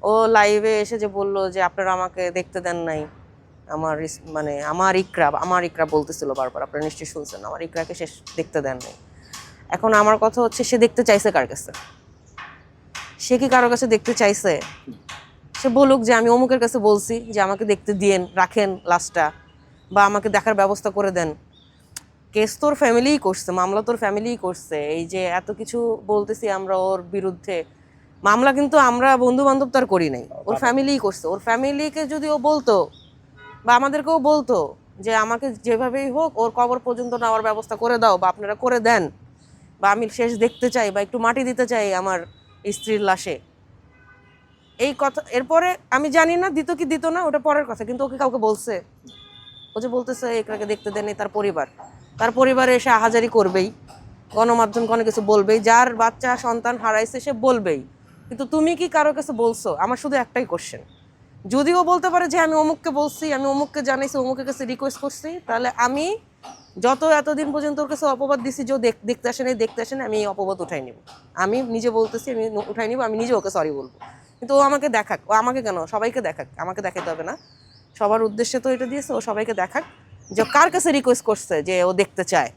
ও লাইভে এসে যে বললো যে আপনারা আমাকে দেখতে দেন নাই, মানে আমার ইকরা বলতেছিল বারবার, আপনারা নিশ্চয়ই শুনছেন, আমার ইকরাকে সে দেখতে দেন নাই। এখন আমার কথা হচ্ছে, সে দেখতে চাইছে কার কাছে? সে কি কারো কাছে দেখতে চাইছে? সে বলুক যে আমি অমুকের কাছে বলছি যে আমাকে দেখতে দিয়েন, রাখেন লাশটা, বা আমাকে দেখার ব্যবস্থা করে দেন। কেস তোর ফ্যামিলিই করছে, মামলা তোর ফ্যামিলিই করছে। এই যে এত কিছু বলতেছি আমরা ওর বিরুদ্ধে, মামলা কিন্তু আমরা বন্ধু বান্ধব তার করি নাই, ওর ফ্যামিলিই করছে। ওর ফ্যামিলিকে যদি ও বলতো বা আমাদেরকেও বলতো যে আমাকে যেভাবেই হোক ওর কবর পর্যন্ত নেওয়ার ব্যবস্থা করে দাও, বা আপনারা করে দেন, বা আমি শেষ দেখতে চাই, বা একটু মাটি দিতে চাই আমার স্ত্রীর লাশে, এই কথা। এরপরে আমি জানি না দিত কি দিত না, ওটা পরের কথা, কিন্তু ওকে কাউকে বলছে? ও যে বলতেছে এটাকে দেখতে দেয়নি, তার পরিবারে এসে আহাজারি করবেই, গণমাধ্যম কোনো কিছু বলবেই, যার বাচ্চা সন্তান হারাইছে সে বলবেই। কিন্তু তুমি কি কারো কাছে বলছো? আমার শুধু একটাই কোশ্চেন, যদিও বলতে পারে যে আমি অমুককে বলছি, আমি অমুককে জানাইছি, অমুকের কাছে রিকোয়েস্ট করছি, তাহলে আমি এতদিন পর্যন্ত ওর কাছে অপবাদ দিছি যে দেখতে আসেনি, আমি এই অপবাদ উঠাই নিব। আমি নিজে বলতেছি, আমি উঠাই নিব, আমি নিজে ওকে সরি বলবো। কিন্তু ও আমাকে দেখাক, ও আমাকে কেন, সবাইকে দেখাক, আমাকে দেখাতে হবে না। সবার উদ্দেশ্যে তো এটা দিয়েছে, ও সবাইকে দেখাক যে কার কাছে রিকোয়েস্ট করছে যে ও দেখতে চায়।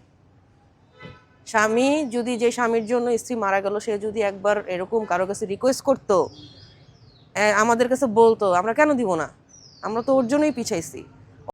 স্বামী যদি, যে স্বামীর জন্য স্ত্রী মারা গেল, সে যদি একবার এরকম কারো কাছে রিকোয়েস্ট করতো, আমাদের কাছে বলতো, আমরা কেন দিব না? আমরা তো ওর জন্যই পিছাইছি।